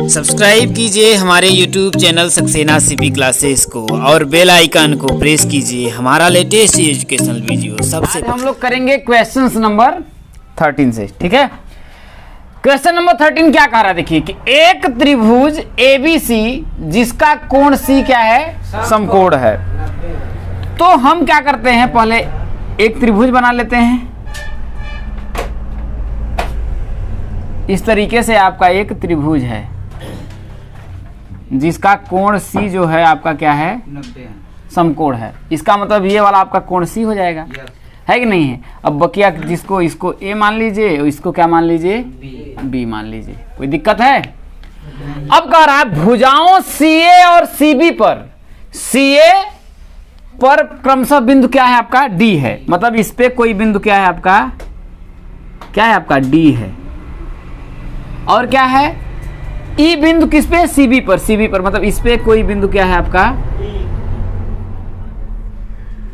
Subscribe कीजिए हमारे YouTube channel Saxena CP classes को और बेल आइकन को प्रेस कीजिए हमारा लेटेस्ट एजुकेशनल वीडियो सबसे हम लोग करेंगे क्वेश्चन नंबर 13 से। ठीक है, क्वेश्चन नंबर 13 क्या कह रहा है, देखिए कि एक त्रिभुज ABC जिसका कोण C क्या है, समकोण है। तो हम क्या करते हैं, पहले एक त्रिभुज बना लेते हैं। इस तरीके से आपका एक त्रिभुज है जिसका कोण C जो है आपका क्या है, 90 है, समकोण है। इसका मतलब ये वाला आपका कोण C हो जाएगा, है कि नहीं है। अब बकिया जिसको इसको A मान लीजिए और इसको क्या मान लीजिए, B मान लीजिए। कोई दिक्कत है? अब कह रहा है भुजाओं CA और CB पर, CA पर क्रमशः बिंदु क्या है आपका, D है। मतलब इस पे कोई बिंदु क्या है आपका, क्या है आपका, D है। और क्या है, E बिंदु किस पे, CB पर, CB पर मतलब इस पे कोई बिंदु क्या है आपका,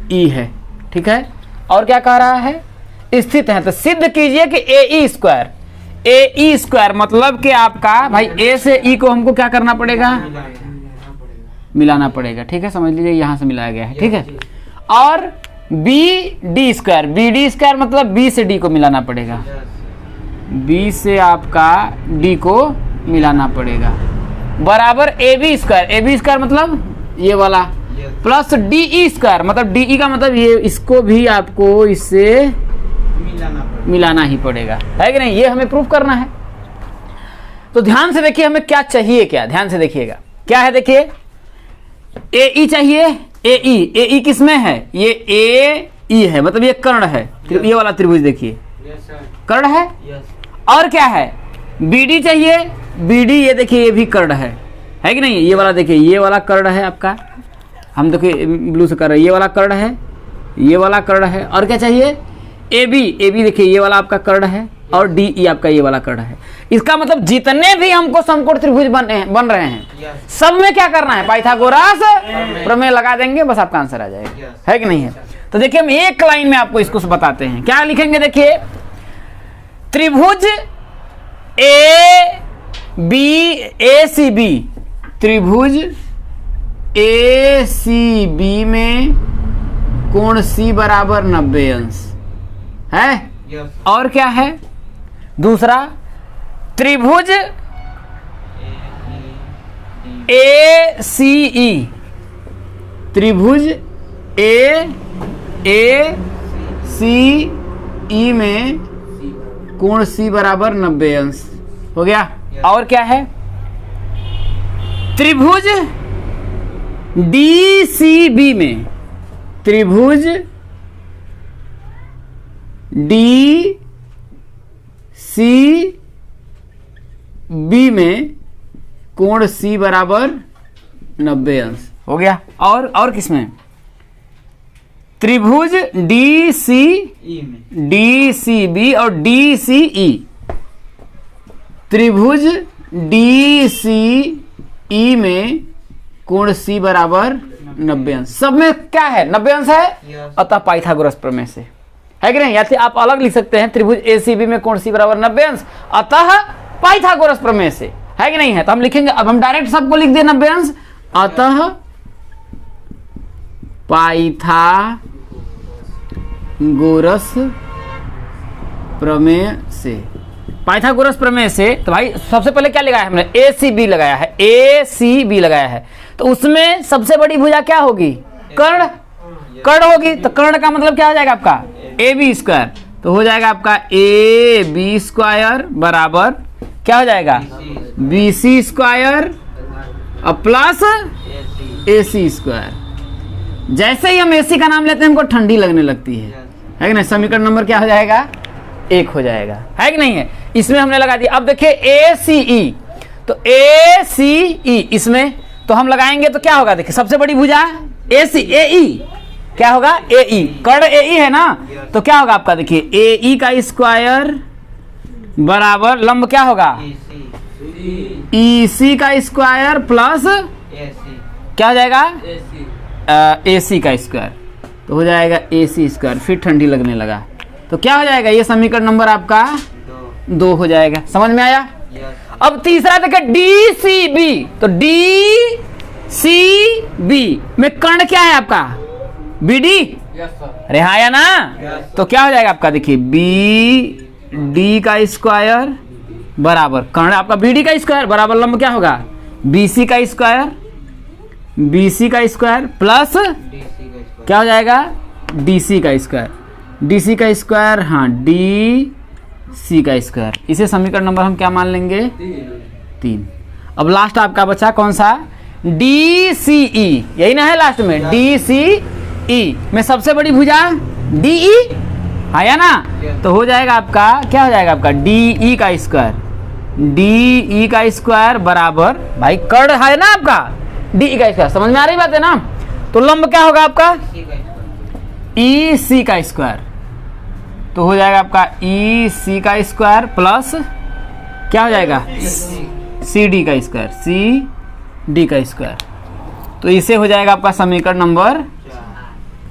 E है। ठीक है, और क्या कह रहा है, स्थित है। तो सिद्ध कीजिए कि AE स्क्वायर मतलब कि आपका भाई A से E को हमको क्या करना पड़ेगा, मिलाना पड़ेगा। ठीक है, समझ लीजिए यहां से मिलाया गया है। ठीक है, और BD स्क्वायर मतलब B से D को मिलाना पड़ेगा, B से आपका D को मिलाना पड़ेगा, बराबर AB स्क्वायर मतलब ये वाला, प्लस DE स्क्वायर मतलब DE का मतलब ये, इसको भी आपको इससे मिलाना ही पड़ेगा, है कि नहीं। ये हमें प्रूफ करना है। तो ध्यान से देखिए हमें क्या चाहिए, क्या ध्यान से देखिएगा क्या है। देखिए AE चाहिए, AE किस में है, ये AE है मतलब ये कर्ण है, ये वाला त्रिभुज देखिए कर्ण है। और क्या है, BD चाहिए, BD ये देखिए ये भी कर्ण है कि नहीं। ये वाला देखिए, ये वाला कर्ण है आपका, हम देखिए ब्लू से कर रहे हैं, ये वाला कर्ण है, ये वाला कर्ण है। और क्या चाहिए, AB देखिए ये वाला आपका कर्ण है, और DE आपका ये वाला कर्ण है। इसका मतलब जितने भी हमको समकोण त्रिभुज बन रहे हैं सब में क्या करना है, पाइथागोरस प्रमेय लगा देंगे, बस आपका आंसर आ जाएगा, है कि नहीं है। तो देखिए हम एक लाइन में आपको इसको बताते हैं, क्या लिखेंगे। देखिए त्रिभुज ACB, त्रिभुज ACB में कोण C बराबर 90 अंश है। और क्या है दूसरा, त्रिभुज ACE, त्रिभुज ACE में कोण C बराबर 90 अंश हो गया। और क्या है, त्रिभुज DCB में, त्रिभुज DCB में कोण C बराबर 90 अंश हो गया। और किसमें, त्रिभुज DCB और DCE, त्रिभुज DCE में कोण C बराबर 90 अंश, सब में क्या है, 90 अंश है। अतः पाइथागोरस प्रमेय से, है कि नहीं। या आप अलग लिख सकते हैं, त्रिभुज ACB में कोण C बराबर 90 अंश अतः पाइथागोरस प्रमेय से, है कि नहीं है। तो हम लिखेंगे, अब हम डायरेक्ट सबको लिख दें 90 अंश, अतः पाइथागोरस प्रमेय से, पाइथागोरस प्रमेय से। तो भाई सबसे पहले क्या लगाया हमने, ACB लगाया है, ACB लगाया है। तो उसमें सबसे बड़ी भुजा क्या होगी, कर्ण होगी। तो कर्ण का मतलब क्या हो जाएगा आपका, AB स्क्वायर। तो हो जाएगा आपका AB स्क्वायर बराबर क्या हो जाएगा, BC square plus AC square. जैसे ही हम AC का नाम लेते हैं हमको ठंडी लगने लगती है कि नहीं। समीकरण नंबर क्या हो जाएगा, 1 हो जाएगा, है कि नहीं है। इसमें हमने लगा दिया। अब देखिए ACE, तो ACE इसमें तो हम लगाएंगे तो क्या होगा, देखिए सबसे बड़ी भुजा AE क्या होगा, AE कर्ण AE है ना। तो क्या होगा आपका, देखिए AE का स्क्वायर बराबर लंब क्या होगा, EC का स्क्वायर प्लस क्या हो जाएगा, AC का स्क्वायर। तो हो जाएगा AC स्क्वायर। फिर ठंडी लगने लगा तो क्या हो जाएगा, ये समीकरण नंबर आपका 2 हो जाएगा। समझ में आया। अब तीसरा देखिए डी सी बी, तो डी सी बी में कर्ण क्या है आपका? B D. अरे हाँ या ना? तो क्या हो जाएगा आपका? देखिए बी डी का स्क्वायर बराबर कर्ण आपका बी डी का स्क्वायर बराबर लंब क्या होगा? बी सी का स्क्वायर, बी सी का स्क्वायर प्लस क्या हो जाएगा? डी सी का स्क्वायर, डी सी का स्क्वायर, हाँ डी सी का स्क्वायर। इसे समीकरण नंबर हम क्या मान लेंगे? 3। अब लास्ट आपका बचा कौन सा? डी सी ई, यही ना है लास्ट में? डी सी ई में सबसे बड़ी भुजा डी ई, आया ना? तो हो जाएगा आपका क्या हो जाएगा आपका? डी ई का स्क्वायर, डी ई का स्क्वायर बराबर भाई कर्ण है ना आपका डी ई का स्क्वायर, समझ में आ रही बात है ना? तो लंब क्या होगा आपका? ई सी का स्क्वायर, तो हो जाएगा आपका ई सी का स्क्वायर प्लस क्या हो जाएगा? सी डी का स्क्वायर, सी डी का स्क्वायर। तो इसे हो जाएगा आपका समीकरण नंबर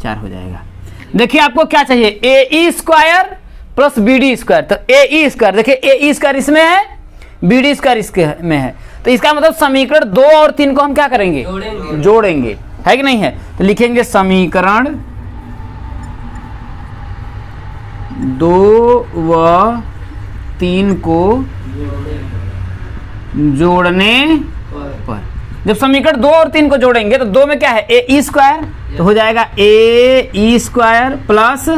4 हो जाएगा। देखिए आपको क्या चाहिए? A E square plus B D square. तो ए ई स्क्वायर, देखिए ए ई स्क्वायर इसमें है, बी डी स्क्वायर इसके में है, तो इसका मतलब समीकरण 2 और 3 को हम क्या करेंगे? जोड़ेंगे, है कि नहीं है? तो लिखेंगे समीकरण 2 व 3 को जोड़ने पर, जब समीकरण 2 और 3 को जोड़ेंगे तो 2 में क्या है? ए ई स्क्वायर, तो हो जाएगा A E square plus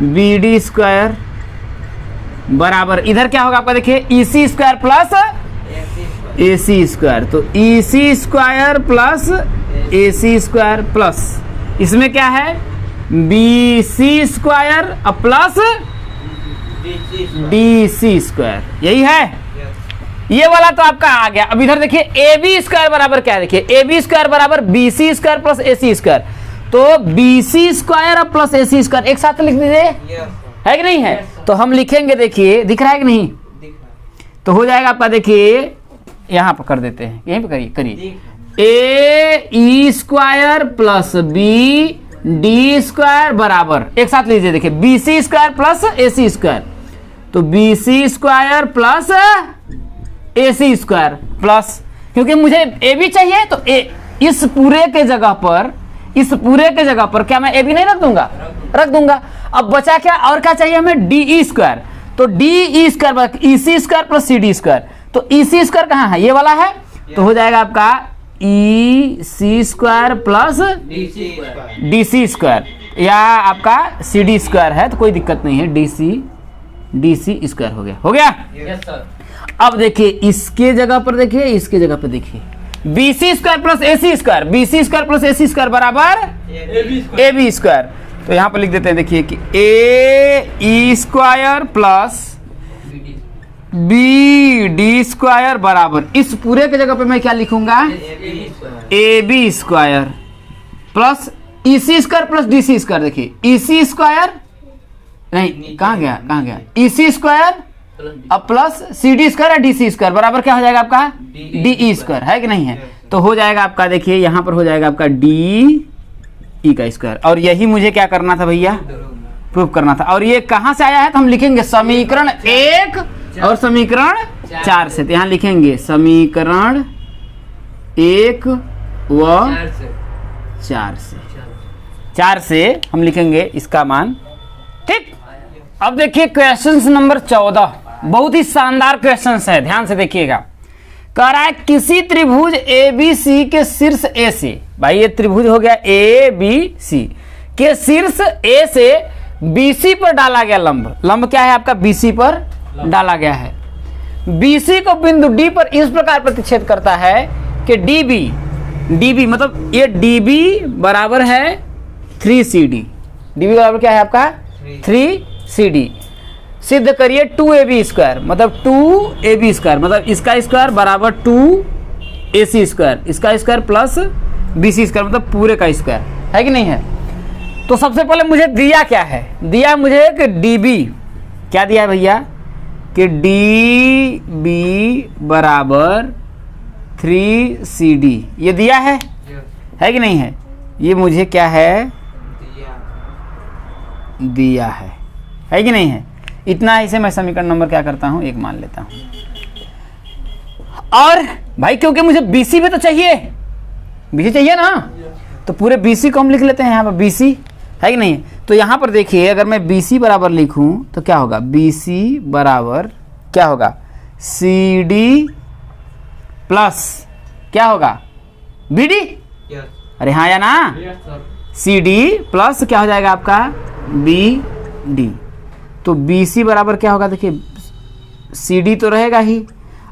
B D square बराबर इधर क्या होगा आपका? देखिए E C square plus A C square, तो E C square plus A C square plus इसमें क्या है? B C square plus D C square, यही है। ये वाला तो आपका आ गया। अब इधर देखिए ए बी स्क्वायर बराबर क्या है? देखिए ए बी स्क्वायर बराबर B C square plus A C square, तो B C square plus A C square एक साथ लिख दीजिए, है कि नहीं है? तो हम लिखेंगे, देखिए दिख रहा है कि नहीं? तो हो जाएगा आपका, देखिए यहां पर कर देते हैं, यहीं पर करिए A E square plus B D square बराबर एक साथ लीजिए, देखिए B C square plus A C square, तो B C square plus A C square plus, क्योंकि मुझे ए बी चाहिए तो ए इस पूरे के जगह पर क्या मैं ए बी नहीं रख दूंगा। अब बचा क्या? और क्या चाहिए हमें? डी ई स्क्वायर, तो D E square E C square plus C D square, तो ई सी स्क्वायर कहाँ है? ये वाला है, तो हो जाएगा आपका E C square plus D C square, या आपका सी डी स्क्वायर है तो कोई दिक्कत नहीं है, डी सी स्क्वायर हो गया। Yes sir. अब देखिए इसके जगह पर देखिए, इसके जगह पर देखिए B C square plus A C square, B C square plus A C square बराबर ए बी स्क्वायर, तो यहां पर लिख देते हैं, देखिए कि A E square plus B D square बराबर इस पूरे के जगह पे मैं क्या लिखूंगा? A B square plus E C square plus D C square. देखिए ई सी स्क्वायर नहीं, कहाँ गया? ई सी स्क्वायर अब plus C D square D C square बराबर क्या हो जाएगा आपका? डी ई स्क्वायर, है कि नहीं है? तो हो जाएगा आपका, देखिए यहां पर हो जाएगा आपका डी ई का स्क्वायर, और यही मुझे क्या करना था भैया? प्रूव करना था। और ये कहां से आया है? तो हम लिखेंगे समीकरण 1 और समीकरण 4 से, तो यहां लिखेंगे समीकरण 1 व 4 से हम लिखेंगे इसका मान, ठीक। अब देखिए क्वेश्चन नंबर 14, बहुत ही शानदार क्वेश्चन है, ध्यान से देखिएगा। कह रहा है किसी त्रिभुज ए बी सी के शीर्ष ए से, भाई ये त्रिभुज हो गया ए बी सी के शीर्ष ए से बी सी पर डाला गया लंब क्या है आपका? बी सी पर डाला गया है। बी सी को बिंदु डी पर इस प्रकार प्रतिच्छेद करता है कि डी बी मतलब ये डी बी बराबर है 3CD, डी बी बराबर क्या है आपका? 3CD। सिद्ध करिए 2AB स्क्वायर, मतलब 2AB स्क्वायर मतलब इसका स्क्वायर बराबर 2AC स्क्वायर, इसका स्क्वायर प्लस BC स्क्वायर मतलब पूरे का स्क्वायर, है कि नहीं है? तो सबसे पहले मुझे दिया क्या है? दिया मुझे कि DB, क्या दिया है भैया? कि DB बराबर 3CD, ये दिया है कि नहीं है? ये मुझे क्या है? दिया है कि नहीं है? इतना इसे मैं समीकरण नंबर क्या करता हूं? 1 मान लेता हूं। और भाई क्योंकि मुझे बीसी भी तो चाहिए, बीसी चाहिए ना, तो पूरे बीसी को हम लिख लेते हैं यहाँ पर, बीसी है कि नहीं। तो यहाँ पर देखिए अगर मैं बीसी बराबर लिखूं तो क्या होगा, बीसी बराबर क्या होगा, सी डी प्लस क्या होगा, बी डी। अरे हाँ या ना, सी डी प्लस क्या हो जाएगा आपका, बी डी। तो बी सी बराबर क्या होगा, देखिए सी डी तो रहेगा ही।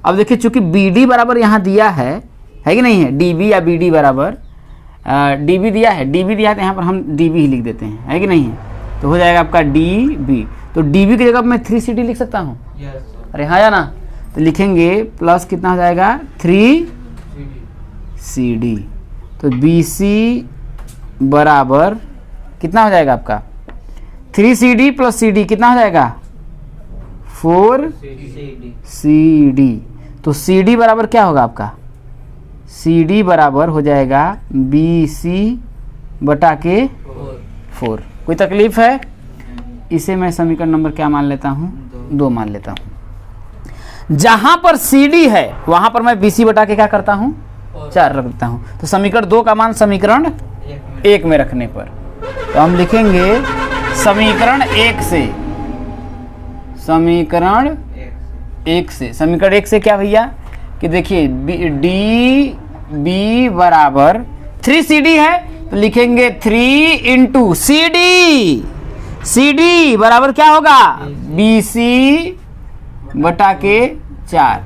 अब देखिए चूंकि बी डी बराबर यहाँ दिया है कि नहीं है, डी बी या बी डी बराबर डी बी दिया है, डी बी दिया है तो यहाँ पर हम डी बी ही लिख देते हैं, है कि नहीं है। तो हो जाएगा आपका डी बी। तो डी बी की जगह मैं 3 सी डी लिख सकता हूँ। अरे हाँ या ना, तो लिखेंगे प्लस कितना हो जाएगा, 3 सी डी। तो बी सी बराबर कितना हो जाएगा आपका, 3 C D plus C D कितना हो जाएगा, 4 सी डी। तो सी डी बराबर क्या होगा आपका, सी डी बराबर हो जाएगा बी सी बटा के 4। कोई तकलीफ है, इसे मैं समीकरण नंबर क्या मान लेता हूँ, 2 मान लेता हूँ। जहां पर सी डी है वहां पर मैं बी सी बटा के क्या करता हूँ, 4 रख देता हूँ। तो समीकरण 2 का मान समीकरण 1 में रखने पर तो हम लिखेंगे समीकरण 1 से, समीकरण 1 से, समीकरण 1 से क्या भैया कि देखिए डी बी बराबर 3 सी डी है तो लिखेंगे 3 into C D, C D बराबर क्या होगा, बी सी बटा के 4।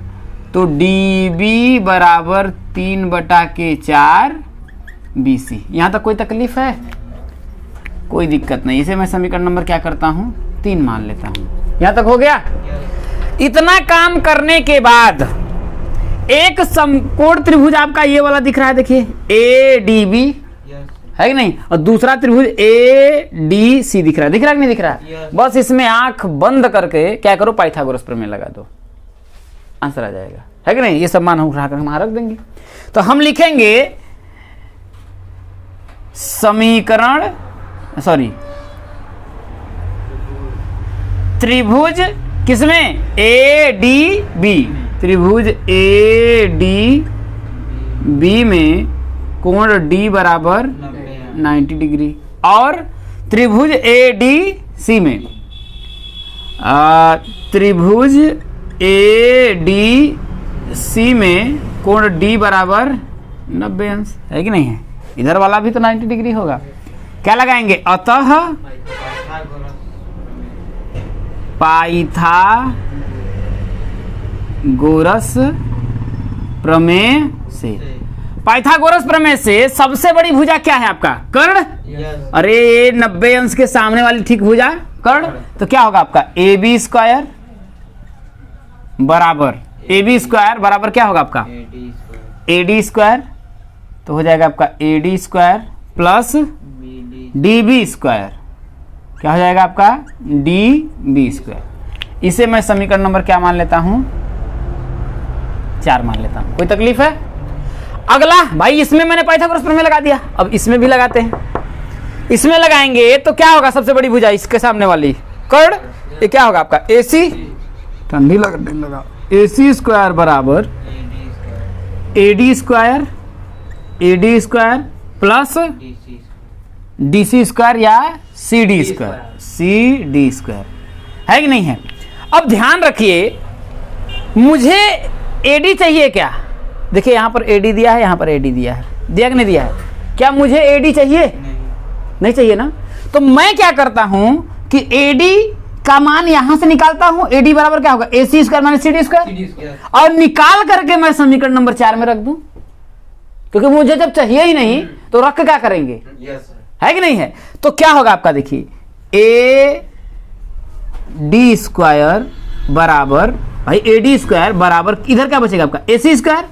तो डी बी बराबर 3 बटा के 4 बी सी। यहाँ तक कोई तकलीफ है, कोई दिक्कत नहीं। इसे मैं समीकरण नंबर क्या करता हूँ, 3 मान लेता हूँ। यहाँ तक हो गया। इतना काम करने के बाद एक समकोण त्रिभुज आपका ये वाला दिख रहा है, देखिए ए डी बी है कि नहीं, और दूसरा त्रिभुज ए डी सी दिख रहा है, दिख रहा है कि नहीं दिख रहा है। बस इसमें आंख बंद करके क्या करो, पाइथागोरस प्रमेय लगा दो, आंसर आ जाएगा, है कि नहीं। ये सब मान उठा कर हम रख देंगे। तो हम लिखेंगे समीकरण त्रिभुज किसमें, ए डी बी, त्रिभुज ए डी बी में कोण डी बराबर 90 डिग्री, और त्रिभुज ए डी सी में त्रिभुज ए डी सी में कोण डी बराबर 90 अंश, है कि नहीं है। इधर वाला भी तो 90 डिग्री होगा। क्या लगाएंगे, अतः पाइथागोरस प्रमेय से, पाइथागोरस प्रमेय से सबसे बड़ी भुजा क्या है आपका, कर्ण। अरे 90 अंश के सामने वाली ठीक भुजा कर्ण। तो क्या होगा आपका, ए बी स्क्वायर बराबर, ए बी स्क्वायर बराबर क्या होगा आपका, ए डी स्क्वायर। तो हो जाएगा आपका A D square plus D B square, क्या हो जाएगा आपका, डी बी स्क्वायर। इसे मैं समीकरण नंबर क्या मान लेता हूं, 4 मान लेता हूं। कोई तकलीफ है। अगला भाई, इसमें मैंने पाइथागोरस प्रमेय लगा दिया, अब इसमें भी लगाते हैं। इसमें लगाएंगे तो क्या होगा, सबसे बड़ी भुजा इसके सामने वाली कर्ण, ये क्या होगा आपका ए सी, ठंडी लगा, ए सी स्क्वायर बराबर A D square, A D square plus D C square या C D square, C D square, है कि नहीं है। अब ध्यान रखिए, मुझे एडी चाहिए क्या, देखिए यहां पर एडी दिया है, यहां पर एडी दिया है, दिया कि नहीं दिया है। क्या मुझे एडी चाहिए, नहीं चाहिए ना। तो मैं क्या करता हूं कि एडी का मान यहां से निकालता हूं, एडी बराबर क्या होगा, A C square minus C D square, और निकाल करके मैं समीकरण नंबर 4 में रख दूं, क्योंकि मुझे जब चाहिए ही नहीं तो रख क्या करेंगे, है कि नहीं है। तो क्या होगा आपका, देखिए ए डी स्क्वायर बराबर, भाई ए डी स्क्वायर बराबर इधर क्या बचेगा आपका, ए सी स्क्वायर,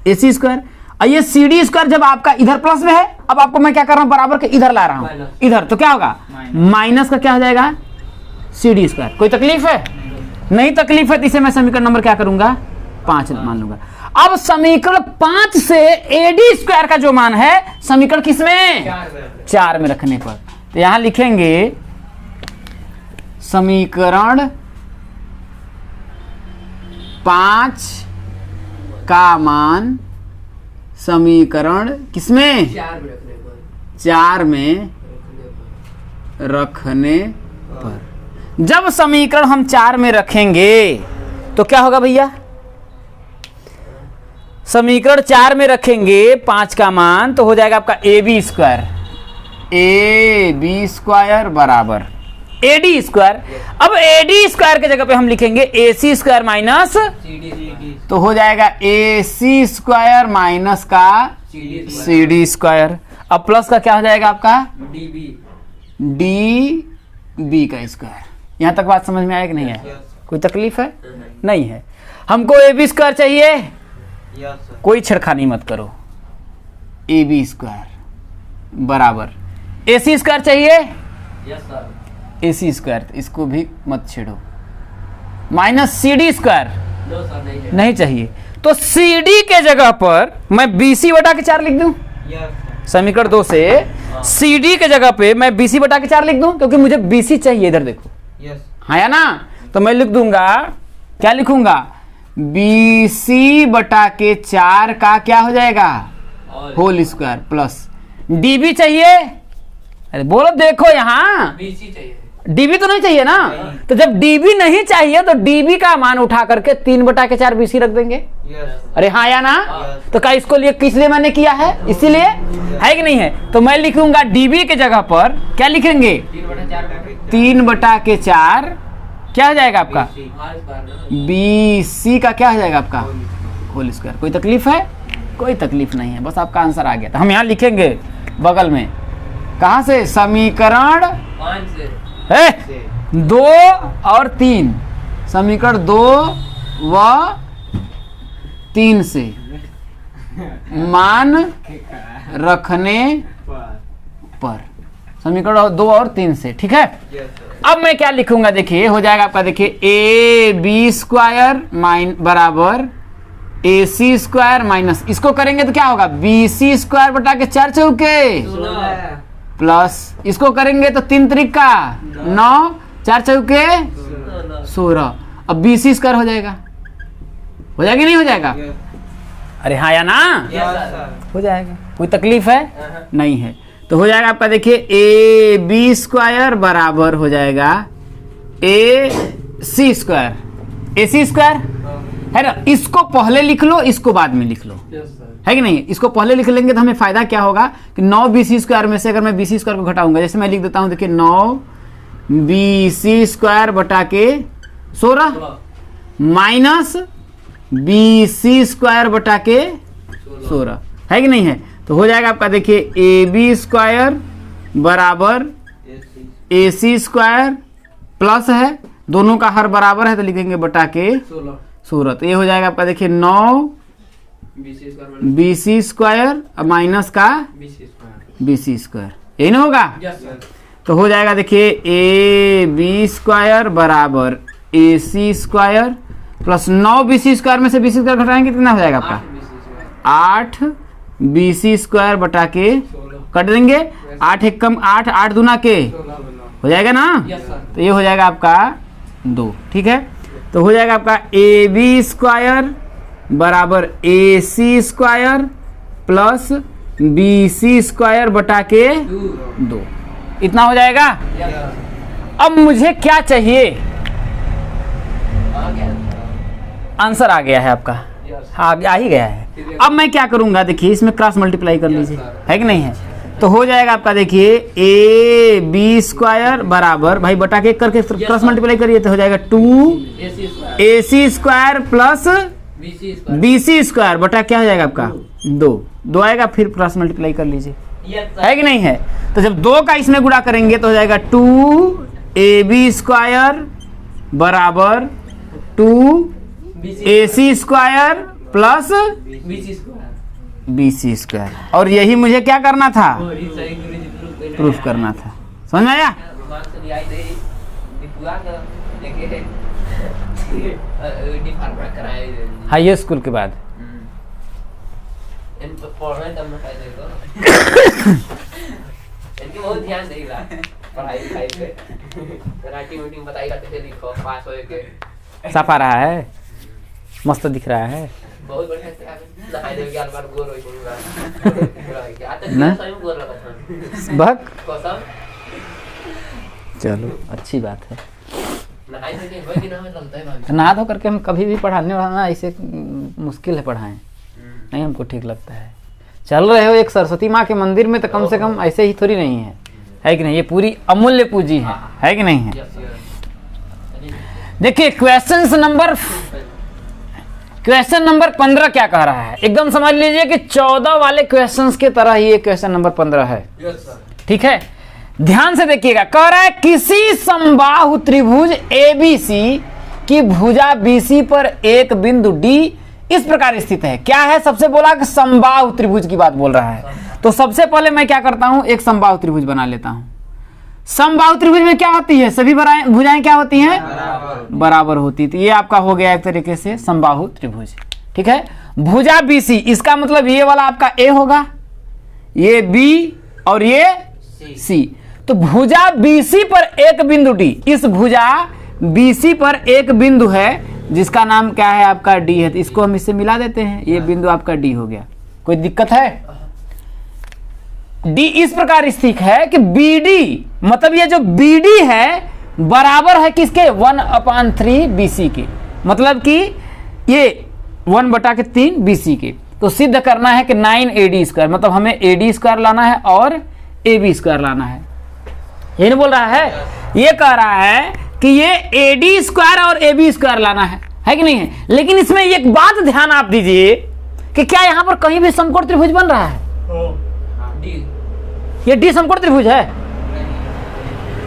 ए सी स्क्वायर। और ये सी डी स्क्वायर जब आपका इधर प्लस में है, अब आपको मैं क्या कर रहा हूं, बराबर के इधर ला रहा हूं, इधर, तो क्या होगा माइनस का क्या हो जाएगा, सी डी स्क्वायर। कोई तकलीफ है, नहीं तकलीफ है। तो इसे मैं समीकरण नंबर क्या करूंगा, 5 मान लूंगा। अब समीकरण 5 से ए डी स्क्वायर का जो मान है, समीकरण किसमें, 4 में रखने पर, तो यहां लिखेंगे समीकरण 5 का मान समीकरण किसमें 4 में रखने पर। जब समीकरण हम 4 में रखेंगे तो क्या होगा भैया, समीकरण 4 में रखेंगे 5 का मान तो हो जाएगा आपका AB स्क्वायर बराबर AD स्क्वायर। अब AD स्क्वायर के जगह पे हम लिखेंगे AC स्क्वायर माइनस तो हो जाएगा AC स्क्वायर माइनस का CD स्क्वायर। अब प्लस का क्या हो जाएगा आपका DB का स्क्वायर। यहां तक बात समझ में आया कि नहीं है? कोई तकलीफ है? नहीं है। हमको AB स्क्वायर चाहिए, कोई छेड़खानी मत करो। AB स्क्वायर बराबर AC स्क्वायर चाहिए, AC स्क्वायर, इसको भी मत छेड़ो, माइनस CD स्क्वायर नहीं चाहिए। तो CD के जगह पर मैं BC बटा के 4 लिख दूं। समीकरण 2 से CD के जगह पे मैं BC बटा के 4 लिख दूं, क्योंकि मुझे BC चाहिए। इधर देखो, हाँ या ना? तो मैं लिख दूंगा, क्या लिखूंगा, BC बटा के 4 का क्या हो जाएगा होल स्क्वायर प्लस DB चाहिए। अरे बोलो, देखो यहाँ BC चाहिए, DB तो नहीं चाहिए ना। तो जब DB नहीं चाहिए तो DB का मान उठा करके 3 बटा के 4 BC रख देंगे। अरे हाँ या ना? तो क्या इसको लिए किस लिए मैंने किया है? इसीलिए है कि नहीं है? तो मैं लिखूंगा DB के जगह पर क्या लिखेंगे 3 बटा के 4 क्या हो जाएगा आपका BC का क्या हो जाएगा आपका होल स्क्वायर। कोई तकलीफ है? कोई तकलीफ नहीं है, बस आपका आंसर आ गया। तो हम यहाँ लिखेंगे बगल में, कहां से, समीकरण 2 और 3, समीकरण 2 व 3 से मान रखने पर, समीकरण 2 और 3 से, ठीक है। अब मैं क्या लिखूंगा, देखिए हो जाएगा आपका, देखिए AB स्क्वायर बराबर AC स्क्वायर माइनस, इसको करेंगे तो क्या होगा BC स्क्वायर बटा के 4 चौके प्लस, इसको करेंगे तो 3 त्रिका 9, 4 चौके 16। अब BC स्क्वायर हो जाएगा, हो जाएगा नहीं हो जाएगा? अरे हाँ या ना? हो जाएगा। कोई तकलीफ है? नहीं है। तो हो जाएगा आपका, देखिए AB स्क्वायर बराबर हो जाएगा AC स्क्वायर, AC स्क्वायर है ना। इसको पहले लिख लो, इसको बाद में लिख लो, है कि नहीं? इसको पहले लिख लेंगे तो हमें फायदा क्या होगा कि 9 BC स्क्वायर में से अगर मैं BC स्क्वायर को घटाऊंगा, जैसे मैं लिख देता हूं, देखिए 9 BC स्क्वायर बटा के 16 माइनस BC स्क्वायर बटा के 16, है कि नहीं है? तो हो जाएगा आपका, देखिए AB स्क्वायर बराबर AC स्क्वायर प्लस है, दोनों का हर बराबर है तो लिखेंगे बटा के 16। तो ये हो जाएगा आपका, देखिए 9 BC स्क्वायर माइनस का BC स्क्वायर, यही ना होगा? तो हो जाएगा, देखिए AB स्क्वायर बराबर AC square plus 9 BC square में से BC स्क्वायर घटाएंगे कितना हो जाएगा आपका 8 BC स्क्वायर बटा के कट देंगे, 8 एक कम 8, 8 दूना के हो जाएगा ना। तो ये हो जाएगा आपका 2, ठीक है। तो हो जाएगा आपका AB स्क्वायर बराबर AC square plus BC square बटा के 2, इतना हो जाएगा। अब मुझे क्या चाहिए, आंसर आ गया है आपका, हाँ आ ही गया है। अब मैं क्या करूंगा, देखिए इसमें क्रॉस मल्टीप्लाई कर लीजिए, है कि नहीं है? तो हो जाएगा आपका, देखिए AB स्क्वायर बराबर, भाई बटा के करके क्रॉस मल्टीप्लाई करिए तो हो जाएगा 2 AC square plus BC square बटा क्या हो जाएगा आपका 2 आएगा, फिर क्रॉस मल्टीप्लाई कर लीजिए, है कि नहीं है? तो जब 2 का इसमें गुणा करेंगे तो हो जाएगा 2 AB स्क्वायर बराबर 2 AC square plus BC square, और यही मुझे क्या करना था, प्रूफ करना था। समझ में आया? हाई स्कूल के बाद बहुत ध्यान देगा पढ़ाई लिखाई पे, राइटिंग मीटिंग बताइएगा कैसे लिखो पास होए के। सफा रहा है मस्त दिख रहा है बहुत बढ़िया से आप नहाए देव ज्ञान बार गोर होई पूरा क्या तो ना? सही में गोर लगा था बक कसम चलो अच्छी बात है। नहाए देव के होई कि ना में लगता है भाभी नहा धो करके हम कभी भी पढ़ाने वाला ऐसे मुश्किल है पढ़ाएं, नहीं हमको ठीक लगता है। चल रहे हो एक सरस्वती माँ के मंदिर में तो कम से कम ऐसे ही थोड़ी नहीं है कि नहीं? ये पूरी अमूल्य पूंजी है कि नहीं है? यस यस देखिए क्वेश्चन नंबर 15 क्या कह रहा है, एकदम समझ लीजिए कि 14 वाले क्वेश्चंस के तरह ही ये क्वेश्चन नंबर 15 है। यस सर ठीक है, ध्यान से देखिएगा। कह रहा है किसी समबाहु त्रिभुज ABC की भुजा BC पर एक बिंदु D इस प्रकार स्थित है। क्या है? सबसे बोला कि समबाहु त्रिभुज की बात बोल रहा है। तो सबसे पहले मैं क्या करता हूं, एक समबाहु त्रिभुज बना लेता हूं। समबाहु त्रिभुज में क्या होती है? सभी भुजाएं क्या होती हैं? बराबर होती। तो ये आपका हो गया एक तरीके से समबाहु त्रिभुज। ठीक है, भुजा BC, इसका मतलब ये वाला आपका A होगा, ये B और ये C। तो भुजा BC पर एक बिंदु D, इस भुजा BC पर एक बिंदु है जिसका नाम क्या है? आपका D है। तो इसको हम इससे मिला देते हैं, ये बिंदु आपका D हो गया। कोई दिक्कत है? D इस प्रकार स्थित है कि BD, मतलब ये जो BD है बराबर है किसके? 1/3 BC के, मतलब कि ये 1/3 BC के। तो सिद्ध करना है कि 9AD², मतलब हमें AD² लाना है और AB² लाना है। ये नहीं बोल रहा है, ये कह रहा है कि ये AD² और AB² लाना है कि नहीं है? लेकिन इसमें एक बात ध्यान आप दीजिए कि क्या यहां पर कहीं भी समकोण त्रिभुज बन रहा है? डी ये D समकोण त्रिभुज है?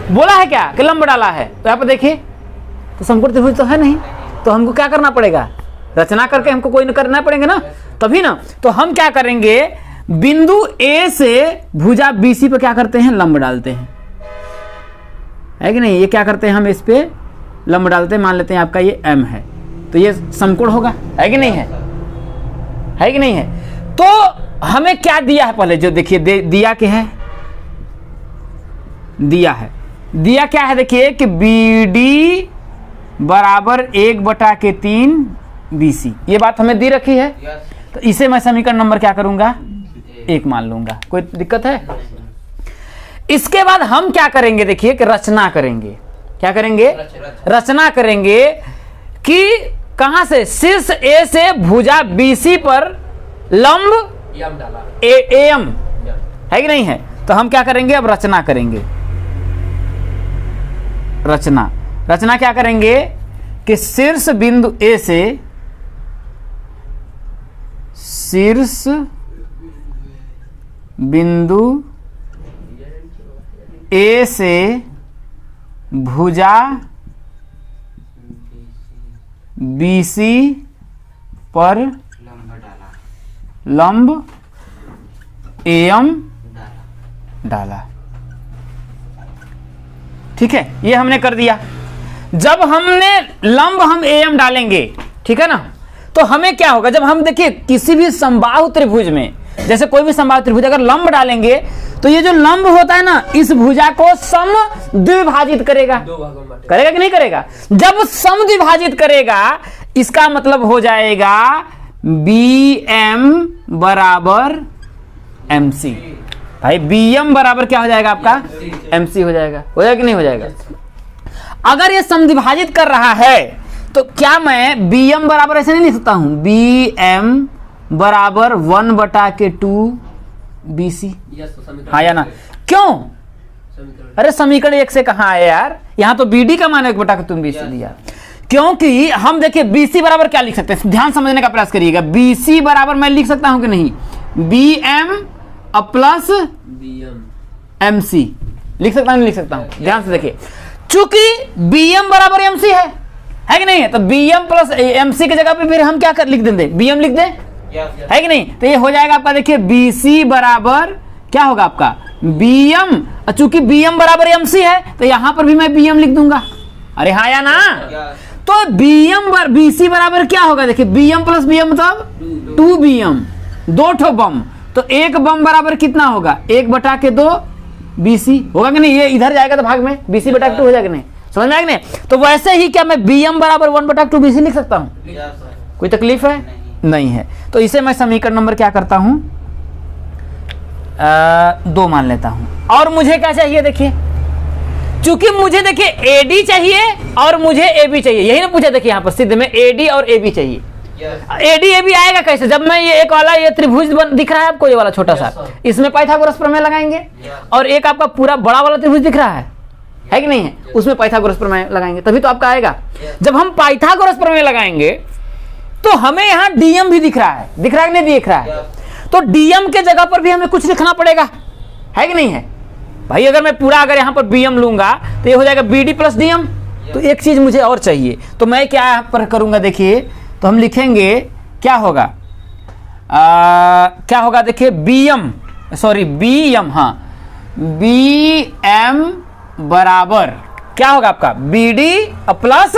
बोला है क्या कि लंब डाला है? तो यहाँ पर देखिए, तो समकोण त्रिभुज तो है नहीं। तो हमको क्या करना पड़ेगा? रचना करके हमको कोई न करना पड़ेगा ना, तभी ना। तो हम क्या करेंगे, बिंदु A से भुजा BC पे क्या करते हैं? लंब डालते हैं, है कि नहीं? ये क्या करते हैं, हम इस पे लंब डालते हैं। मान लेते हैं आपका ये M है, तो ये समकोण होगा, है कि नहीं है? है कि नहीं है? तो हमें क्या दिया है पहले, जो देखिए दिया क्या है? दिया क्या है? देखिए कि BD बराबर 1/3 BC, ये बात हमें दी रखी है। तो इसे मैं समीकरण नंबर क्या करूंगा? 1 मान लूंगा। कोई दिक्कत है? इसके बाद हम क्या करेंगे? देखिए कि रचना करेंगे। क्या करेंगे? रचना करेंगे कि कहां से? शीर्ष A से भुजा BC पर लंब यम डाला AM, है कि नहीं है? तो हम क्या करेंगे? अब रचना करेंगे। रचना क्या करेंगे कि शीर्ष बिंदु A से, शीर्ष बिंदु A से भुजा BC पर लंब AM डाला। ठीक है, ये हमने कर दिया। जब हमने लंब हम AM डालेंगे, ठीक है ना, तो हमें क्या होगा? जब हम देखिए किसी भी समबाहु त्रिभुज में, जैसे कोई भी समबाहु त्रिभुज अगर लंब डालेंगे तो ये जो लंब होता है ना, इस भुजा को सम द्विभाजित करेगा। दो भागों में बांटेगा। करेगा कि नहीं करेगा? जब सम द्विभाजित करेगा, इसका मतलब हो जाएगा BM बराबर MC। भाई BM बराबर क्या हो जाएगा आपका? MC हो जाएगा। हो जाएगा कि नहीं हो जाएगा? अगर ये समद्विभाजित कर रहा है तो क्या मैं BM बराबर ऐसे नहीं लिख सकता हूं? BM बराबर 1/2 BC। यस तो समीकरण। हाँ या ना? क्यों? समीकरण अरे समीकरण 1 से कहाँ आया यार? यहाँ तो BD का मान 1/2 BC दिया। क्योंकि हम देखिए BC बराबर क्या लिख सकते हैं, ध्यान समझने का प्रयास करिएगा। BC बराबर मैं लिख सकता हूं कि नहीं? BM प्लस बीएम MC लिख सकता हूं, नहीं लिख सकता हूं? ध्यान से देखिए, चूंकि BM बराबर MC है कि नहीं है? तो BM प्लस MC की जगह पे फिर हम क्या कर लिख देंगे? BM लिख दें, है कि नहीं? तो ये हो जाएगा आपका, देखिए BC बराबर क्या होगा आपका? BM। चूंकि BM बराबर MC है तो यहां पर भी मैं BM लिख दूंगा। अरे हाँ या ना? तो BC बराबर क्या होगा? देखिए BM प्लस BM मतलब 2BM, 2 ठो बम। तो एक बम बराबर कितना होगा? 1/2 BC होगा कि नहीं? ये इधर जाएगा तो भाग में BC/2 हो जाएगा नहीं? समझ में आएगा नहीं? तो वैसे ही क्या मैं BM बराबर 1/2 BC लिख सकता हूं? कोई तकलीफ है? नहीं है। तो इसे मैं समीकरण नंबर क्या करता हूं, 2 मान लेता हूं। और मुझे क्या चाहिए, देखिए चूंकि मुझे देखिए AD चाहिए और मुझे AB चाहिए, यही ना पूछा। देखिए यहाँ पर सिद्ध में AD और AB चाहिए। AD AB आएगा कैसे, जब मैं ये एक वाला ये त्रिभुज दिख रहा है आपको, ये वाला छोटा सा, इसमें पाइथागोरस प्रमेय लगाएंगे, और एक आपका पूरा बड़ा वाला त्रिभुज दिख रहा है कि नहीं है, उसमें पाइथागोरस प्रमेय लगाएंगे, तभी तो आपका आएगा। जब हम पाइथागोरस प्रमेय लगाएंगे तो हमें यहाँ DM भी दिख रहा है कि नहीं दिख रहा है, तो DM के जगह पर भी हमें कुछ लिखना पड़ेगा, है कि नहीं है भाई। अगर मैं पूरा अगर यहाँ पर BM लूंगा तो ये हो जाएगा BD प्लस DM। तो एक चीज मुझे और चाहिए, तो मैं क्या यहाँ पर करूंगा, देखिए तो हम लिखेंगे क्या होगा, क्या होगा देखिए BM, हाँ BM बराबर क्या होगा आपका BD प्लस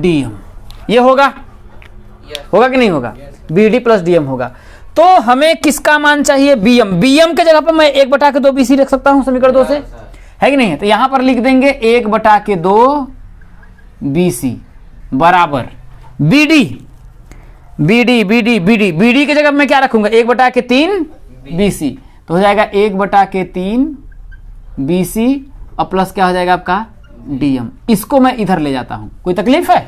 DM, ये होगा कि नहीं होगा, BD प्लस DM होगा। तो हमें किसका मान चाहिए, BM के जगह पर मैं 1/2 BC रख सकता हूं समीकरण 2 से, है कि नहीं है। तो यहां पर लिख देंगे 1/2 BC बराबर BD के जगह मैं क्या रखूंगा, 1/3 BC, तो हो जाएगा 1/3 BC और प्लस क्या हो जाएगा आपका DM। इसको मैं इधर ले जाता हूं, कोई तकलीफ है?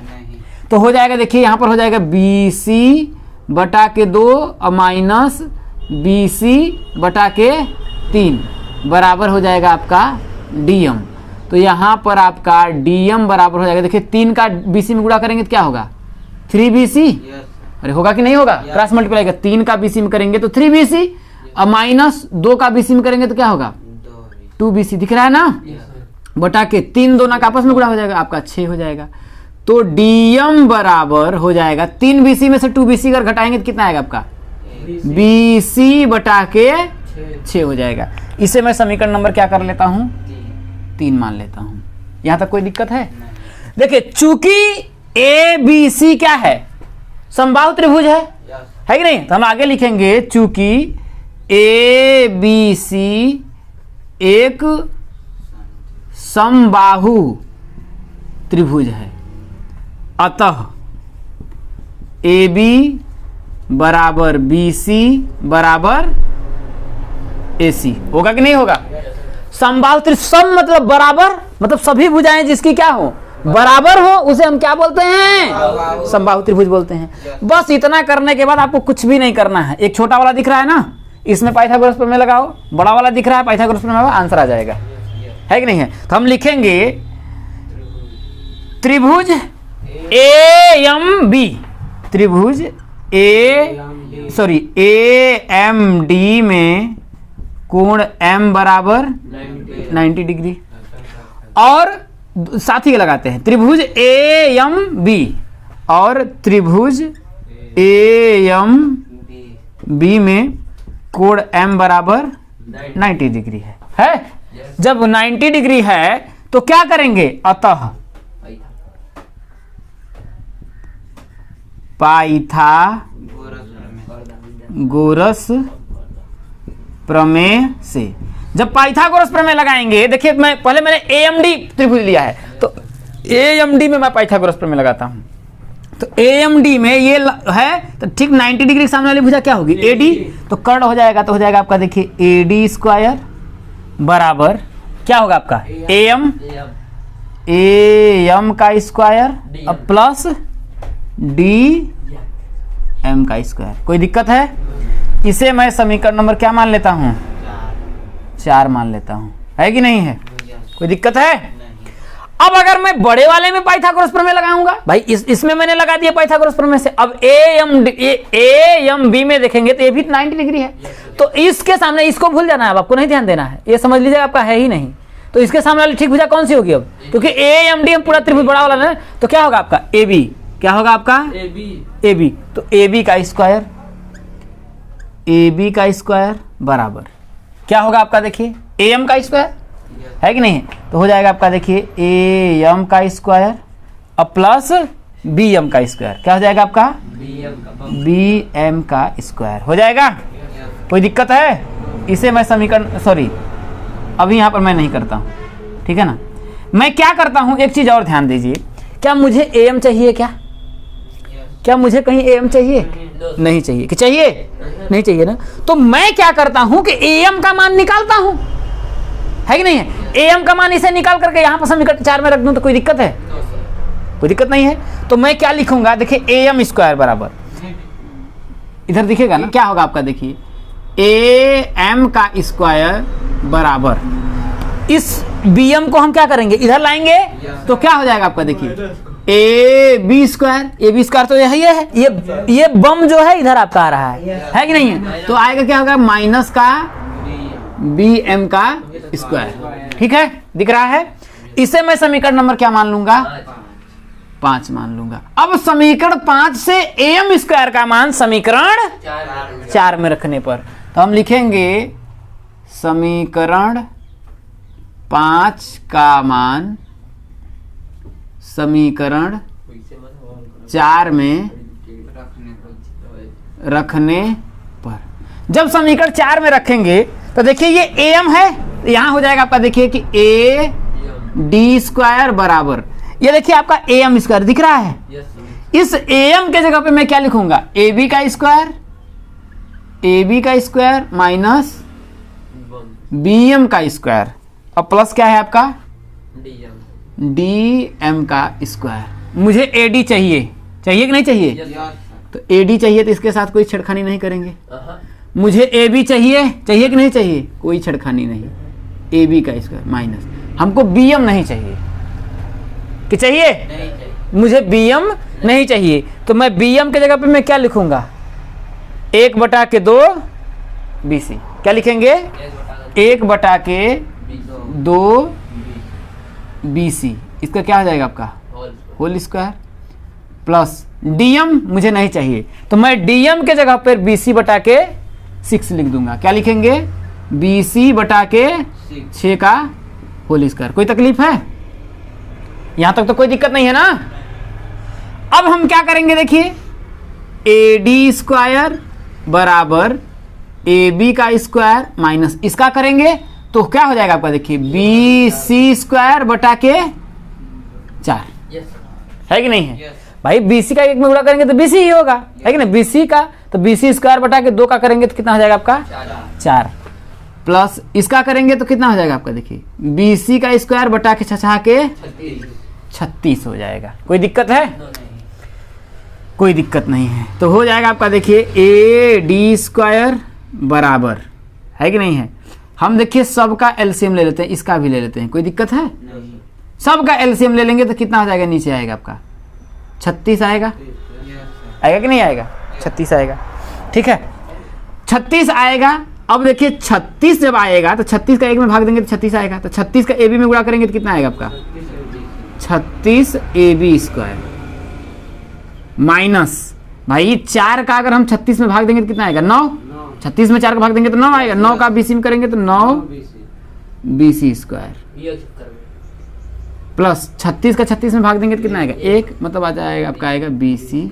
तो हो जाएगा, देखिए यहां पर हो जाएगा BC/2 और माइनस BC/3 बराबर हो जाएगा आपका DM। तो यहां पर आपका DM बराबर हो जाएगा, देखिए 3 का BC में गुणा करेंगे तो क्या होगा 3BC। अरे होगा कि नहीं होगा, क्रॉस मल्टीप्लाई का 3 का BC में करेंगे तो 3BC और माइनस 2 का BC में करेंगे तो क्या होगा 2BC, दिख रहा है ना, बटा के 3 दोनों का आपस में गुणा हो जाएगा, आपका 6 हो जाएगा। तो DM बराबर हो जाएगा 3 BC में से 2BC अगर घटाएंगे तो कितना आएगा आपका BC/6 हो जाएगा। इसे मैं समीकरण नंबर क्या कर लेता हूं 3 मान लेता हूं। यहां तक कोई दिक्कत है? देखिए चूंकि ABC क्या है, समबाहु त्रिभुज है कि नहीं, तो हम आगे लिखेंगे चूंकि ABC एक समबाहु त्रिभुज है, अतः AB बराबर BC बराबर AC होगा कि नहीं होगा। समबाहु त्रिभुज, सम मतलब बराबर, मतलब सभी भुजाएं जिसकी क्या हो बराबर हो उसे हम क्या बोलते हैं, समबाहु त्रिभुज बोलते हैं। बस इतना करने के बाद आपको कुछ भी नहीं करना है। एक छोटा वाला दिख रहा है ना, इसमें पाइथागोरस प्रमेय लगाओ, बड़ा वाला दिख रहा है पाइथागोरस प्रमेय लगाओ, आंसर आ जाएगा, है कि नहीं है। तो हम लिखेंगे त्रिभुज AMB, त्रिभुज AMD में कोण M बराबर 90 डिग्री, और साथ ही लगाते हैं त्रिभुज AMB और त्रिभुज AMB में कोण M बराबर 90 डिग्री है। जब 90 डिग्री है तो क्या करेंगे, अतः पाइथागोरस प्रमेय से, जब पाइथागोरस प्रमेय लगाएंगे, देखिए मैंने AMD त्रिभुज लिया है, तो AMD में मैं पाइथागोरस प्रमेय लगाता हूं। तो AMD में ये है तो ठीक 90 डिग्री के सामने वाली भुजा क्या होगी AD, तो कर्ण हो जाएगा, तो हो जाएगा आपका देखिए AD स्क्वायर बराबर क्या होगा आपका AM का स्क्वायर प्लस DM का स्क्वायर। कोई दिक्कत है? इसे मैं समीकरण नंबर क्या मान लेता हूं 4 मान लेता हूं, है कि नहीं है, कोई दिक्कत है? अब अगर मैं बड़े वाले में पाइथागोरस प्रमेय लगाऊंगा, भाई इसमें मैंने लगा दिया पाइथागोरस प्रमेय से, अब AMB में देखेंगे तो ये भी 90 डिग्री है, तो इसके सामने इसको भूल जाना है, अब आपको नहीं ध्यान देना है, ये समझ लीजिएगा आपका है ही नहीं। तो इसके सामने वाली ठीक भुजा कौन सी होगी अब, क्योंकि AMD हम पूरा त्रिभुज बड़ा वाला है, तो क्या होगा आपका AB, क्या होगा आपका AB, तो AB का स्क्वायर बराबर क्या होगा आपका देखिए AM का स्क्वायर, है कि नहीं, तो हो जाएगा आपका देखिए AM का स्क्वायर और प्लस BM का स्क्वायर, क्या हो जाएगा आपका BM का स्क्वायर हो जाएगा। कोई दिक्कत है? इसे मैं समीकरण अभी यहां पर मैं नहीं करता हूं, ठीक है ना। मैं क्या करता हूं, एक चीज और ध्यान दीजिए, क्या मुझे एम चाहिए? क्या मुझे कहीं एम चाहिए? नहीं चाहिए। कि चाहिए? नहीं चाहिए ना। तो मैं क्या करता हूं कि एम का मान निकालता हूं, है कि नहीं है? एम का मान इसे निकाल करके यहां पर समीकरण 4 में रख दूं तो कोई दिक्कत है? कोई दिक्कत नहीं है। तो मैं क्या लिखूंगा, देखिए एम स्क्वायर बराबर, इधर दिखेगा ना क्या होगा आपका, देखिए ए एम का स्क्वायर बराबर, इस बी एम को हम क्या करेंगे, इधर लाएंगे तो क्या हो जाएगा आपका, देखिए A B square. A B square तो यही है, ये बम जो है इधर आपका आ रहा है कि नहीं है? तो आएगा क्या होगा, माइनस का बी एम का स्क्वायर। ठीक है, दिख रहा है? इसे मैं समीकरण नंबर क्या मान लूंगा, 5 मान लूंगा। अब समीकरण 5 से एम स्क्वायर का मान समीकरण 4 में रखने पर तो हम लिखेंगे समीकरण 5 का मान समीकरण 4 में रखने पर। जब समीकरण 4 में रखेंगे तो देखिए ये एम है, यहां हो जाएगा आपका, देखिए कि ए डी स्क्वायर बराबर, ये देखिए आपका ए एम स्क्वायर दिख रहा है। इस ए एम के जगह पे मैं क्या लिखूंगा, ए बी का स्क्वायर, ए बी का स्क्वायर माइनस बी एम का स्क्वायर, और प्लस क्या है आपका डी एम का स्क्वायर। मुझे ए डी चाहिए कि नहीं चाहिए? तो ए डी चाहिए तो इसके साथ कोई छेड़खानी नहीं करेंगे। मुझे ए बी चाहिए कि नहीं चाहिए? कोई छेड़खानी नहीं। ए बी का स्क्वायर माइनस, हमको बी एम नहीं चाहिए। कि चाहिए? मुझे बी एम नहीं चाहिए, तो मैं बी एम के जगह पे मैं क्या लिखूंगा, 1/2 बी सी। क्या लिखेंगे, 1/2 बी सी। इसका क्या हो जाएगा आपका होल स्क्वायर प्लस डीएम मुझे नहीं चाहिए, तो मैं डीएम के जगह पर BC/6 लिख दूंगा। क्या लिखेंगे, BC/6 का होल स्क्वायर। कोई तकलीफ है? यहां तक तो कोई दिक्कत नहीं है ना। अब हम क्या करेंगे, देखिए ए डी स्क्वायर बराबर ए बी का स्क्वायर माइनस इसका करेंगे तो क्या हो जाएगा आपका, देखिए BC²/4 है कि नहीं है? भाई BC का 1 में गुणा करेंगे तो BC ही होगा, है कि नहीं? BC का तो BC²/2 का करेंगे तो कितना हो जाएगा आपका 4 प्लस इसका करेंगे तो कितना हो जाएगा आपका, देखिए BC का स्क्वायर/6 36 हो जाएगा। कोई दिक्कत है? कोई दिक्कत नहीं है। तो हो जाएगा आपका, देखिए ए डी स्क्वायर बराबर, है कि नहीं है? हम देखिए सबका एलसीएम ले लेते हैं, इसका भी ले लेते हैं। कोई दिक्कत है? सबका एलसीएम ले लेंगे तो कितना हो जाएगा, नीचे आएगा आपका 36 आएगा। आएगा कि नहीं आएगा? 36 आएगा। ठीक है, 36 आएगा। अब देखिए 36 जब आएगा तो 36 का 1 में भाग देंगे तो 36 आएगा, तो 36 का ए बी में गुणा करेंगे तो कितना आएगा आपका 36 ए बी स्क्वायर माइनस, भाई 4 का अगर हम 36 में भाग देंगे तो कितना आएगा 9। 36 में 4 का भाग देंगे तो 9 आएगा, 9 का BC में करेंगे तो 9 BC स्क्वायर प्लस 36 का 36 में भाग देंगे तो कितना आएगा 1, मतलब आ जाएगा आपका आएगा BC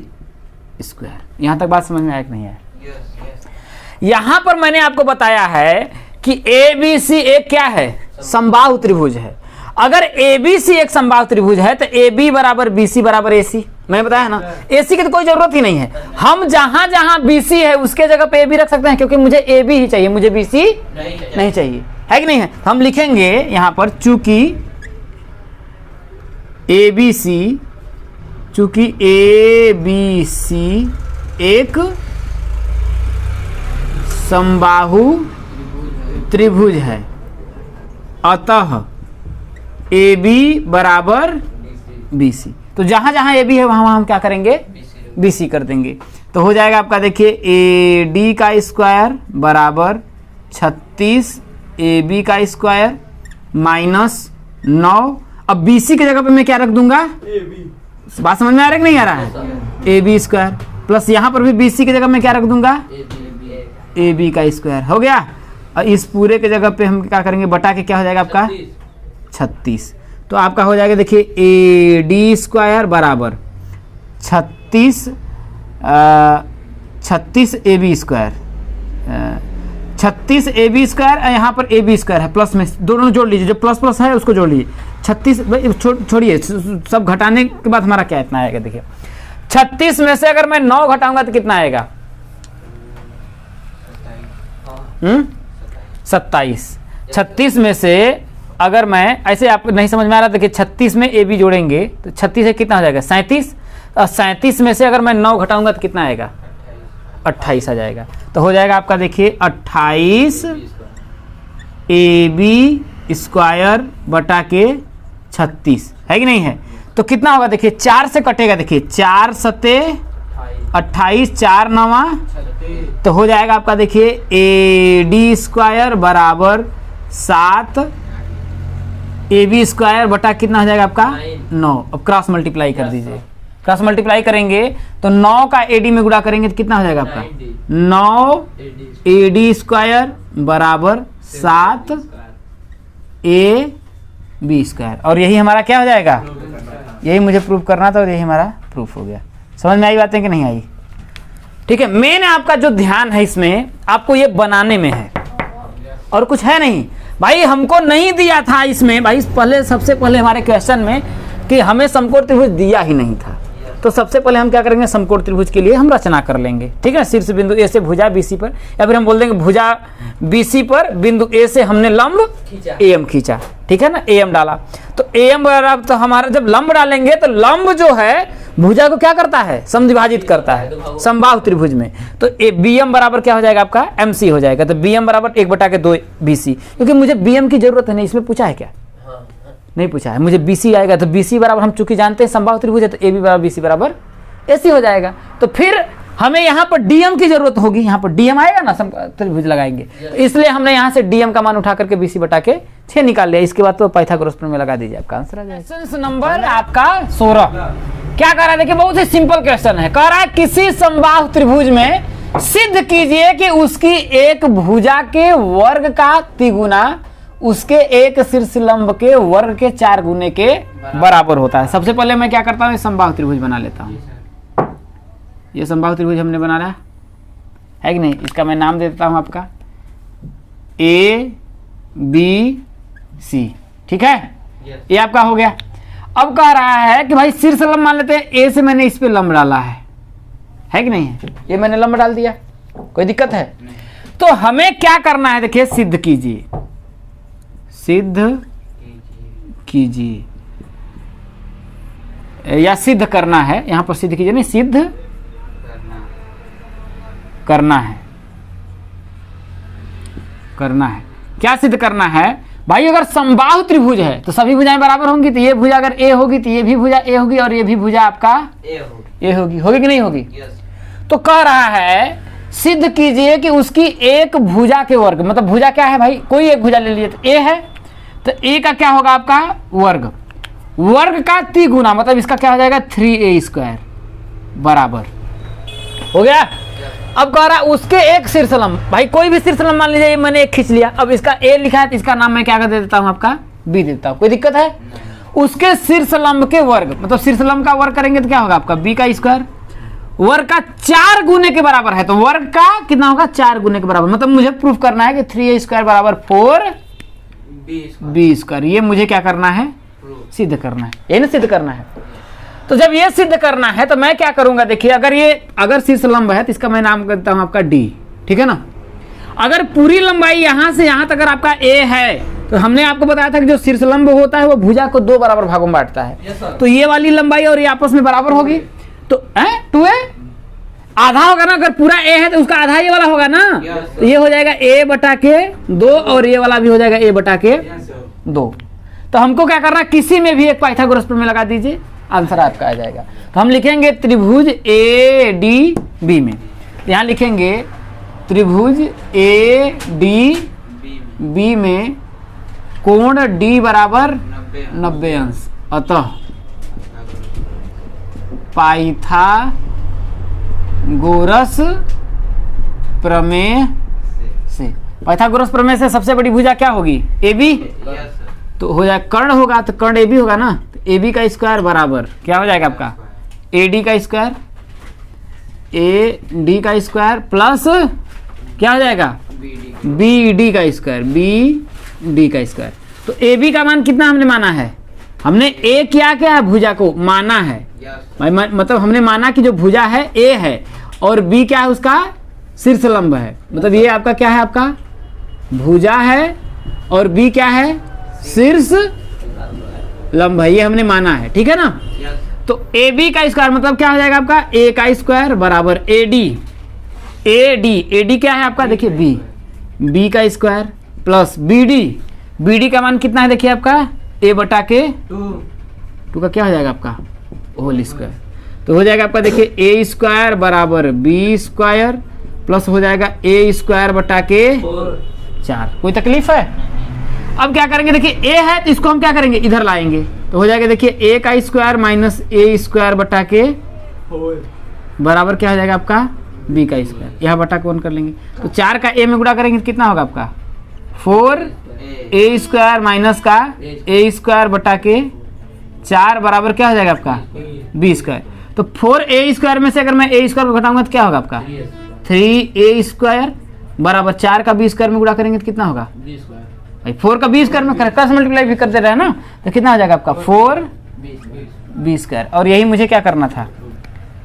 स्क्वायर। यहां तक बात समझ में आया कि नहीं आया? यहां पर मैंने आपको बताया है कि ABC एक क्या है, समबाहु त्रिभुज है। अगर ABC एक समबाहु त्रिभुज है तो AB बराबर BC बराबर AC, मैंने बताया ना। AC की तो कोई जरूरत ही नहीं है, हम जहां जहां BC है उसके जगह पे AB रख सकते हैं, क्योंकि मुझे AB ही चाहिए, मुझे BC नहीं चाहिए, है कि नहीं है? हम लिखेंगे यहां पर चूंकि ABC एक समबाहु त्रिभुज है, अतः AB बराबर BC। तो जहां जहां AB है वहां हम क्या करेंगे, BC कर देंगे। तो हो जाएगा आपका, देखिए AD का स्क्वायर बराबर 36 AB का स्क्वायर माइनस 9। अब BC की जगह पे मैं क्या रख दूंगा, बात समझ में आ रहा है कि नहीं आ रहा है? AB स्क्वायर प्लस यहां पर भी BC की जगह मैं क्या रख दूंगा, AB का स्क्वायर। हो गया। और इस पूरे के जगह पे हम क्या करेंगे, बटा के क्या हो जाएगा आपका 36। तो आपका हो जाएगा, देखिए AD स्क्वायर बराबर 36 AB स्क्वायर, 36 AB स्क्वायर, यहाँ पर AB स्क्वायर है, प्लस में दोनों जोड़ लीजिए, जो प्लस प्लस है उसको जोड़ लीजिए। 36 छोड़िए, सब घटाने के बाद हमारा क्या इतना आएगा देखिए। 36 में से अगर मैं 9 घटाऊंगा तो कितना आएगा? 27। 36 में से अगर मैं ऐसे, आपको नहीं समझ में आ रहा, देखिए 36 में ए बी जोड़ेंगे तो 36 से कितना हो जाएगा? 37। और 37 में से अगर मैं 9 घटाऊंगा तो कितना आएगा? 28 आ जाएगा। तो हो जाएगा आपका देखिए 28 ए बी स्क्वायर बटा के 36, है कि नहीं है? तो कितना होगा देखिए, 4 से कटेगा, देखिए 4 सते 28, 4 नवा, तो हो जाएगा आपका देखिए ए डी स्क्वायर बराबर 7 ए बी स्क्वायर बटा कितना हो जाएगा आपका? 9। अब क्रॉस मल्टीप्लाई कर दीजिए, क्रॉस मल्टीप्लाई करेंगे तो 9 का ए डी में गुणा करेंगे तो कितना हो जाएगा आपका? 9 ए डी स्क्वायर बराबर 7 ए बी स्क्वायर। और यही हमारा क्या हो जाएगा? यही मुझे प्रूफ करना था और यही हमारा प्रूफ हो गया। समझ में आई बातें कि नहीं आई? ठीक है, मेन आपका जो ध्यान है इसमें आपको ये बनाने में है और कुछ है नहीं। भाई हमको नहीं दिया था इसमें, भाई पहले सबसे पहले हमारे क्वेश्चन में कि हमें समकोण त्रिभुज दिया ही नहीं था, तो सबसे पहले हम क्या करेंगे? समकोण त्रिभुज के लिए हम रचना कर लेंगे। ठीक है, शीर्ष बिंदु ए से भुजा बीसी पर, या फिर हम बोल देंगे भुजा बीसी पर बिंदु ए से हमने लंब एम खींचा। ठीक है ना, एम डाला तो एम बराबर, तो हमारा जब लंब डालेंगे तो लंब जो है भुजा को क्या करता है? समद्विभाजित करता है समबाहु त्रिभुज में। तो बी एम बराबर क्या हो जाएगा आपका? एम सी हो जाएगा। तो बी एम बराबर 1/2 बी सी, क्योंकि मुझे बी एम की जरूरत है नहीं, इसमें पूछा है क्या? नहीं पूछा है, मुझे BC आएगा। तो BC बराबर हम चूंकि जानते हैं समबाहु त्रिभुज है, तो AB बराबर BC बराबर AC हो जाएगा। तो फिर हमें यहाँ पर DM की जरूरत होगी, यहाँ पर DM आएगा ना, त्रिभुज लगाएंगे, तो इसलिए हमने यहाँ से DM का मान उठा करके BC बटा के 6 निकाल लिया। इसके बाद तो पाइथागोरस प्रमेय लगा दीजिए, आपका आंसर आ जाएगा। क्वेश्चन नंबर आपका 16 क्या कह रहा है? देखिए बहुत ही सिंपल क्वेश्चन है। कह रहा है किसी समबाहु त्रिभुज में सिद्ध कीजिए कि उसकी एक भुजा के वर्ग का तिगुना उसके एक शीर्ष लंब के वर्ग के 4 गुने के बराबर होता है। सबसे पहले मैं क्या करता हूँ? समबाहु त्रिभुज बना लेता हूँ। ये समबाहु त्रिभुज हमने बनाया है कि नहीं? इसका मैं नाम दे देता हूँ आपका ए बी सी। ठीक है, ये आपका हो गया। अब कह रहा है कि भाई शीर्ष लंब मान लेते हैं, ए से मैंने इस पे लंब डाला है कि नहीं है? ये मैंने लंब डाल दिया, कोई दिक्कत है? तो हमें क्या करना है? देखिए सिद्ध कीजिए, सिद्ध कीजिए या सिद्ध करना है, यहां पर सिद्ध कीजिए नहीं, सिद्ध करना है। करना है क्या? सिद्ध करना है भाई। अगर समबाहु त्रिभुज है तो सभी भुजाएं बराबर होंगी, तो ये भुजा अगर ए होगी तो ये भी भुजा ए होगी और ये भी भुजा आपका ए होगी। होगी कि नहीं होगी? तो कह रहा है सिद्ध कीजिए कि उसकी एक भुजा के वर्ग, मतलब भुजा क्या है भाई? कोई एक भुजा ले लीजिए, तो ए है, तो ए का क्या होगा आपका? वर्ग। वर्ग का तिगुना, मतलब इसका क्या हो जाएगा? 3a स्क्वायर बराबर हो गया। अब कह रहा है उसके एक शीर्ष लंब, भाई कोई भी शीर्ष लंब मान लीजिए, मैंने एक खींच लिया, अब इसका ए लिखा है तो इसका नाम मैं क्या कर दे देता हूं? आपका बी देता हूं। कोई दिक्कत है? उसके शीर्ष लंब के वर्ग, मतलब शीर्ष लंब का वर्ग करेंगे तो क्या होगा आपका? बी का स्क्वायर। वर्ग का 4 गुने के बराबर है, तो वर्ग का कितना होगा? 4 गुने के बराबर। मतलब मुझे प्रूफ करना है कि 3a स्क्वायर बराबर 4b स्क्वायर। ये मुझे क्या करना है? सिद्ध करना है, ये ना सिद्ध करना है। तो जब ये सिद्ध करना है तो मैं क्या करूंगा? देखिए अगर शीर्ष लंब है तो इसका मैं नाम करता हूं आपका डी। ठीक है ना? अगर पूरी लंबाई यहां से यहां तक अगर आपका ए है, तो हमने आपको बताया था कि जो शीर्ष लंब होता है वो भुजा को 2 बराबर भागों में बांटता है। तो ये वाली लंबाई और ये आपस में बराबर होगी, तो 2a आधा होगा ना। अगर पूरा ए है तो उसका आधा ये वाला होगा ना, तो ये हो जाएगा a बटा के 2 और ये वाला भी हो जाएगा a बटा के 2। तो हमको क्या करना है? किसी में भी एक पाइथागोरस प्रमेय लगा दीजिए, आंसर आपका आ जाएगा। तो हम लिखेंगे त्रिभुज ए डी बी में, यहां लिखेंगे त्रिभुज ए डी बी में कोण डी बराबर 90 अंश, अतः पाइथागोरस प्रमेय से, पाइथागोरस प्रमेय से सबसे बड़ी भुजा क्या होगी? A B. तो हो जाए कर्ण होगा, तो कर्ण ए बी होगा ना, तो ए बी का स्क्वायर बराबर क्या हो जाएगा आपका? ए डी का स्क्वायर, ए डी का स्क्वायर प्लस क्या हो जाएगा? बी डी का स्क्वायर, बी डी का स्क्वायर। तो ए बी का मान कितना हमने माना है? हमने ए क्या है भुजा को माना है, मतलब हमने माना कि जो भुजा है ए है और बी क्या है उसका शीर्ष लंब है, मतलब ये आपका क्या है, आपका भुजा है और बी क्या है शीर्ष लंब है, ये हमने माना है, ठीक है ना। तो ए बी का स्क्वायर मतलब क्या हो जाएगा आपका ए का स्क्वायर बराबर ए डी क्या है आपका, देखिए बी का स्क्वायर प्लस बी डी का मान कितना है, देखिए आपका ए बटा के 2 का क्या हो जाएगा आपका होल स्क्वायर, तो हो जाएगा आपका देखिए ए स्क्वायर बराबर बी स्क्वायर प्लस हो जाएगा ए स्क्वायर बटा के 4। कोई तकलीफ है? अब क्या करेंगे, देखिए ए है तो इसको हम क्या करेंगे इधर लाएंगे, तो हो जाएगा देखिए ए का स्क्वायर माइनस ए स्क्वायर बटा के बराबर क्या हो जाएगा आपका बी का स्क्वायर, यहाँ बटा के 1 कर लेंगे, तो 4 का ए में गुणा करेंगे तो कितना होगा आपका 4 ए स्क्वायर माइनस का ए स्क्वायर बटा के 4 बराबर क्या हो जाएगा आपका बी स्क्वायर। तो 4 ए स्क्वायर में से अगर मैं ए स्क्वायर को घटाऊंगा तो क्या होगा आपका 3 ए स्क्वायर बराबर 4 का बी स्क्वायर में गुणा करेंगे तो कितना होगा भाई 4 का बी स्क्वायर में क्रॉस मल्टीप्लाई भी कर दे रहे हैं ना, तो कितना हो जाएगा आपका 4 बी स्क्वायर। और यही मुझे क्या करना था,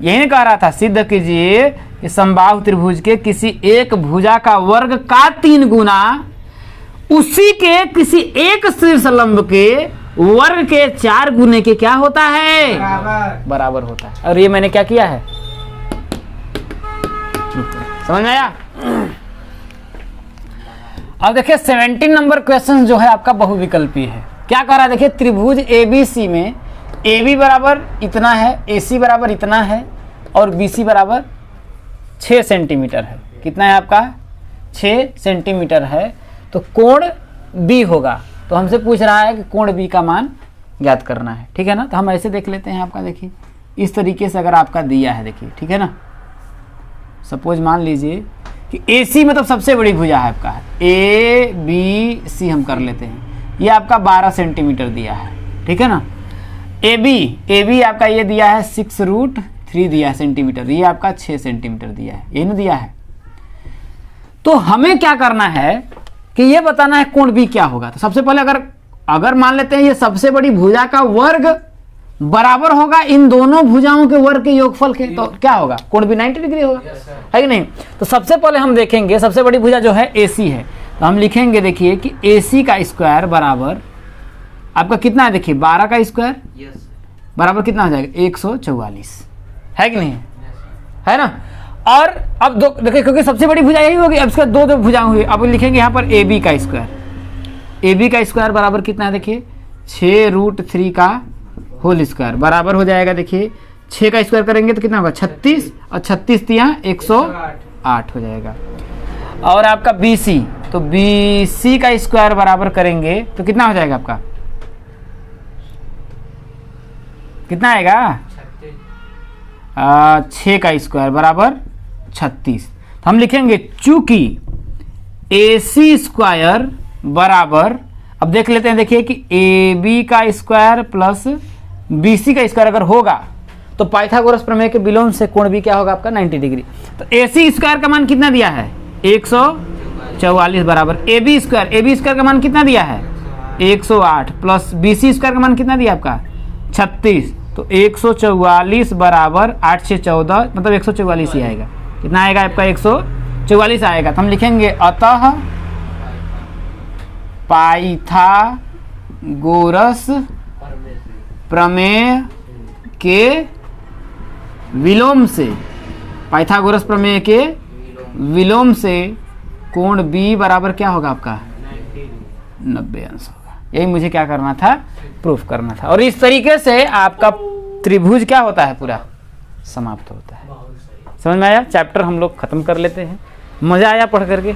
यही कह रहा था सिद्ध कीजिए कि समबाहु त्रिभुज के किसी एक भुजा का वर्ग का 3 गुना उसी के किसी एक शीर्ष लंब के वर्ग के 4 गुने के क्या होता है बराबर होता है। और ये मैंने क्या किया है, समझ में आया। अब देखिए 17 नंबर क्वेश्चन जो है आपका बहुविकल्पी है। क्या कह रहा है, देखिए त्रिभुज ABC में AB बराबर इतना है, AC बराबर इतना है और BC बराबर 6 सेंटीमीटर है। कितना है आपका 6 सेंटीमीटर है, तो कोण B होगा। तो हमसे पूछ रहा है कि कोण B का मान ज्ञात करना है, ठीक है ना। तो हम ऐसे देख लेते हैं आपका, देखिए इस तरीके से अगर आपका दिया है, देखिए ठीक है ना। सपोज मान लीजिए कि AC मतलब सबसे बड़ी भुजा है आपका, ABC हम कर लेते हैं, ये आपका 12 सेंटीमीटर दिया है, ठीक है ना। AB आपका ये दिया है 6√3 दिया है सेंटीमीटर, ये आपका 6 सेंटीमीटर दिया है, ये ना दिया है। तो हमें क्या करना है कि ये बताना है कोण B क्या होगा। तो सबसे पहले अगर मान लेते हैं ये सबसे बड़ी भुजा का वर्ग बराबर होगा इन दोनों भुजाओं के वर्ग के योगफल के, तो क्या होगा कोण भी 90 डिग्री होगा, है कि नहीं। तो सबसे पहले हम देखेंगे सबसे बड़ी भुजा जो है AC है, तो हम लिखेंगे देखिए कि AC का स्क्वायर बराबर आपका कितना है, देखिए 12 का स्क्वायर बराबर कितना हो जाएगा 144, है कि नहीं, है ना। और अब दो देखिए क्योंकि सबसे बड़ी भुजा यही होगी, अब इसका दो भुजाएं हुई। अब लिखेंगे यहाँ पर AB का स्क्वायर बराबर कितना है, देखिए 6√3 का होल स्क्वायर बराबर हो जाएगा, देखिए 6 का स्क्वायर करेंगे तो कितना होगा 36 और 36 यहाँ 108 हो जाएगा। और आपका BC, तो BC का स्क्वायर बराबर करेंगे तो कितना हो जाएगा आपका, कितना आएगा 6 का स्क्वायर बराबर 36। तो हम लिखेंगे चूंकि AC स्क्वायर बराबर, अब देख लेते हैं देखिए कि AB का स्क्वायर प्लस BC का स्क्वायर अगर होगा तो पाइथागोरस प्रमेय के विलोम से कोण भी क्या होगा आपका 90 डिग्री। तो AC स्क्वायर का मान कितना दिया है 144 बराबर AB स्क्वायर का मान कितना दिया है 108 प्लस BC स्क्वायर का मान कितना दिया आपका 36, तो 144 बराबर 8 से 14 मतलब 144 ही आएगा। कितना आएगा आपका 144 आएगा। तो हम लिखेंगे अतः पाइथागोरस प्रमेय के विलोम से, पाइथागोरस प्रमेय के विलोम से कोण B बराबर क्या होगा आपका 90 अंश होगा। यही मुझे क्या करना था, प्रूफ करना था। और इस तरीके से आपका त्रिभुज क्या होता है पूरा समाप्त होता है। समझ में आया। चैप्टर हम लोग खत्म कर लेते हैं। मजा आया पढ़ करके।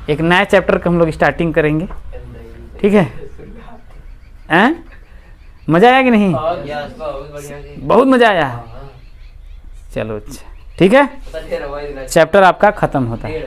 एक नया चैप्टर का हम लोग स्टार्टिंग करेंगे, ठीक है। मजा आया कि नहीं? बहुत मजा आया है। चलो अच्छा ठीक है, चैप्टर आपका खत्म होता है।